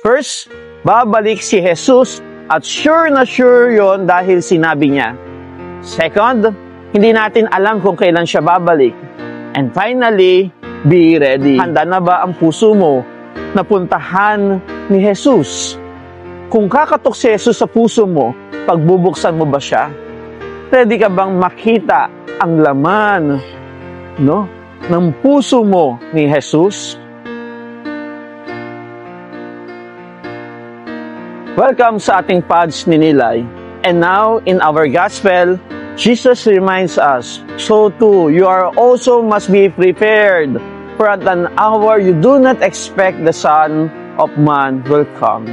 First, babalik si Jesus at sure na sure yon dahil sinabi niya. Second, hindi natin alam kung kailan siya babalik. And finally, be ready. Handa na ba ang puso mo na puntahan ni Jesus? Kung kakatok si Jesus sa puso mo, pagbubuksan mo ba siya? Ready ka bang makita ang laman, ng puso mo ni Jesus? Welcome sa ating Pods ni Nilay. And now, in our Gospel, Jesus reminds us, so too, you are also must be prepared, for at an hour you do not expect the Son of Man will come.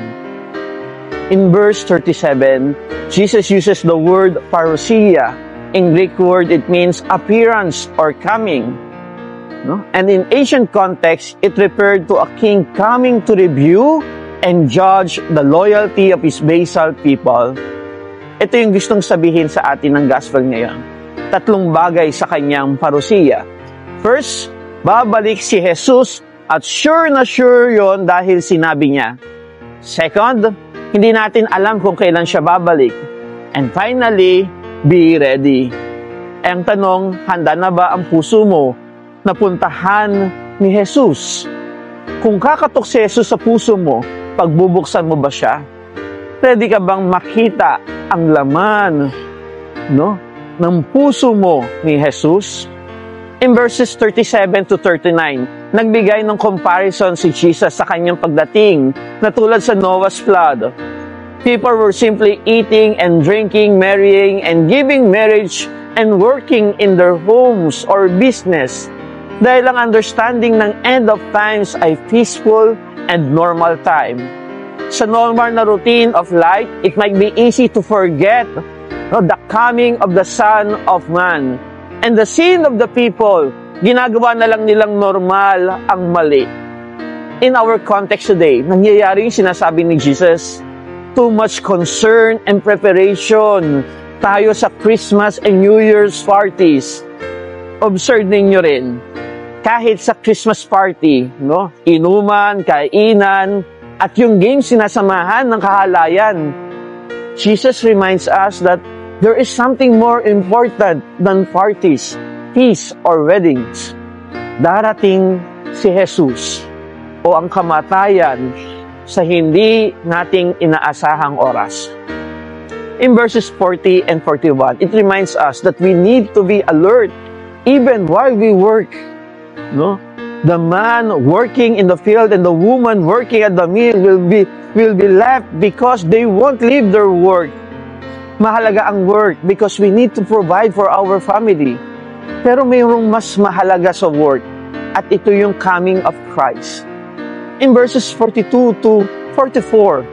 In verse 37, Jesus uses the word parousia. In Greek word, it means appearance or coming. And in ancient context, it referred to a king coming to review and judge the loyalty of his vassal people. Ito yung gustong sabihin sa atin ng gospel ngayon. Tatlong bagay sa kanyang parousia. First, babalik si Jesus at sure na sure yon dahil sinabi niya. Second, hindi natin alam kung kailan siya babalik. And finally, be ready. Ang tanong, handa na ba ang puso mo na puntahan ni Jesus? Kung kakatok si Jesus sa puso mo, pagbubuksan mo ba siya? Ready ka bang makita ang laman, ng puso mo ni Jesus? In verses 37 to 39, nagbigay ng comparison si Jesus sa kanyang pagdating na tulad sa Noah's flood. People were simply eating and drinking, marrying and giving marriage and working in their homes or business dahil ang understanding ng end of times ay peaceful and normal time. Sa normal na routine of life, it might be easy to forget the coming of the Son of Man. And the sin of the people, ginagawa na lang nilang normal ang mali. In our context today, nangyayari yung sinasabi ni Jesus, too much concern and preparation tayo sa Christmas and New Year's parties. Observe ninyo rin, kahit sa Christmas party, inuman, kainan, at yung games sinasamahan ng kahalayan. Jesus reminds us that there is something more important than parties, feasts, or weddings. Darating si Jesus o ang kamatayan sa hindi nating inaasahang oras. In verses 40 and 41, it reminds us that we need to be alert even while we work. The man working in the field and the woman working at the mill will be left because they won't leave their work. Mahalaga ang work because we need to provide for our family. Pero mayroong mas mahalaga sa work at ito yung coming of Christ. In verses 42 to 44,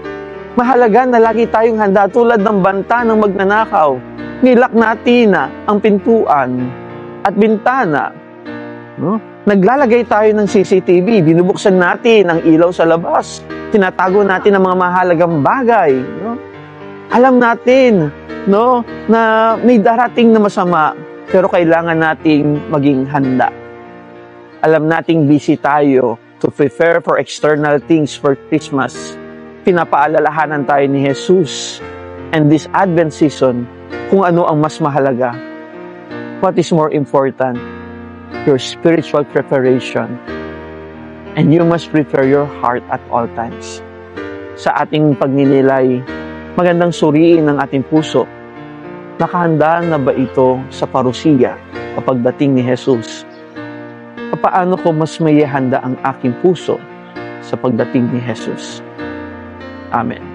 mahalaga na lagi tayong handa tulad ng banta ng magnanakaw. Nilak natin ang pintuan at bintana. Naglalagay tayo ng CCTV, binubuksan natin ang ilaw sa labas, tinatago natin ang mga mahalagang bagay. Alam natin na may darating na masama, pero kailangan nating maging handa. Alam nating busy tayo to prepare for external things for Christmas. Pinapaalalahanan tayo ni Jesus and this Advent season kung ano ang mas mahalaga. What is more important? Your spiritual preparation. And you must prepare your heart at all times. Sa ating pagninilay, magandang suriin ang ating puso. Nakahanda na ba ito sa parousia kapag dating ni Jesus? Paano ko mas may handa ang aking puso sa pagdating ni Jesus? Amen.